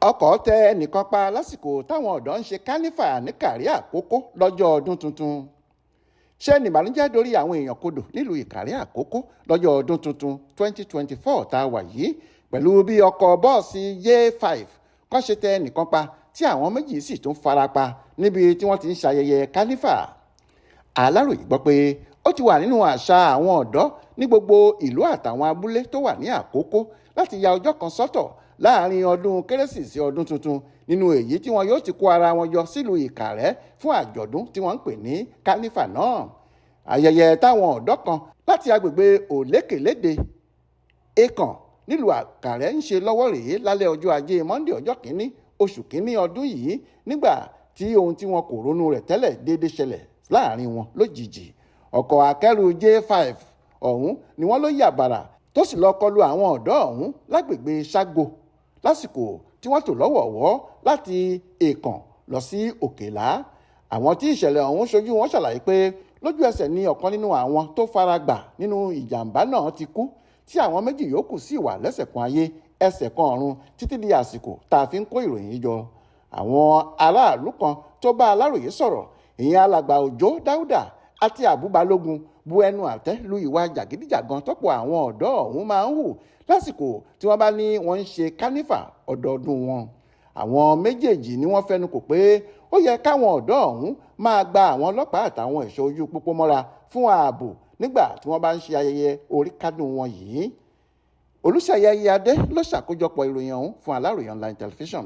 ọkọ̀ tẹ ẹnìkan pa lásìkò táwọn ọ̀dọ́ ń ṣe kánífà ní Ìkàrẹ́ Àkókó lọ́jọ́ ọdún tuntun. ṣé nìbànújẹ́ dorí àwọn èèyàn kodò nílùú Ìkàrẹ́ Àkókó lọ́jọ́ ọdún tuntun 2024 tá a wà yìí pẹ̀lú bí ọkọ̀ bọ́ọ̀sì Y5 kan ṣe tẹ ẹnìkan pa tí àwọn méjì sì tún farapa níbi tí wọ́n ti ń ṣayẹyẹ kánífà. Aláròyé gbọ́ pé ó ti wà nínú àṣà àwọn ọ̀dọ́ ní gbogbo ìlú àtàwọn abúlé tó wà ní Àkókó láti ya ọjọ́ kan sọ́tọ̀ láàrin ọdún kérésì sí ọdún tuntun nínú èyí tí wọn yóò ti kó ara wọn jọ sílùú Ìkàrẹ́ fún àjọ̀dún tí wọ́n ń pè ní kánífà náà. Ayẹyẹ táwọn ọ̀dọ́ kan láti agbègbè Òlékèlédè Èkàn nílùú Ìkàrẹ́ ń ṣe lọ́wọ́ rèé lálẹ́ ọjọ́ ajé Monday ọjọ́ kìíní oṣù kìíní ọdún yìí nígbà tí ohun tí wọn kò ronú rẹ̀ tẹ́lẹ̀ déédéé ṣẹlẹ̀ láàrin wọn lójijì. Ọkọ̀ akẹ́rù J5 ọ̀hún ni wọ́n ló yà bàrà tó sì lọ kọlu àwọn ọ̀dọ́ ọ̀hún lágbègbè Ṣágo lásìkò tí wọ́n tò lọ́wọ̀ọ̀wọ́ láti Èkàn lọ sí Òkèlá. Àwọn tí ìṣẹ̀lẹ̀ ọ̀hún ṣojú wọn ṣàlàyé pé lójú ẹsẹ̀ ni ọ̀kan nínú àwọn tó fara gbà nínú ìjàmbá náà ti kú tí àwọn méjì yòókù sì wà lẹ́sẹ̀ kan ayé ẹsẹ̀ kan ọ̀run títí di àsìkò tá a fi ń kó ìròyìn jọ. Àwọn aráàlú kan tó bá Aláròyé sọ̀rọ̀ ìyẹn alàgbà Òjó Dáúdà àti Àbúbalógun bu ẹnu àtẹ́ lu ìwà jàgídíjàgan tọ́pọ̀ àwọn ọ̀dọ́ ọ̀hún máa ń hù lásìkò tí wọ́n bá ní wọ́n ń ṣe kánífà ọdọọdún wọn. Àwọn méjèèjì ni wọ́n fẹnu kò pé ó yẹ káwọn ọ̀dọ́ ọ̀hún máa gba àwọn ọlọ́pàá àtàwọn ẹ̀ṣọ́ ojú pópó mọ́ra fún ààbò nígbà tí wọ́n bá ń ṣe ayẹyẹ orí kádùn wọn yìí. Olúṣèyẹ Adé ló ṣàkójọpọ̀ ìròyìn ọ̀hún fún Aláròyé online television.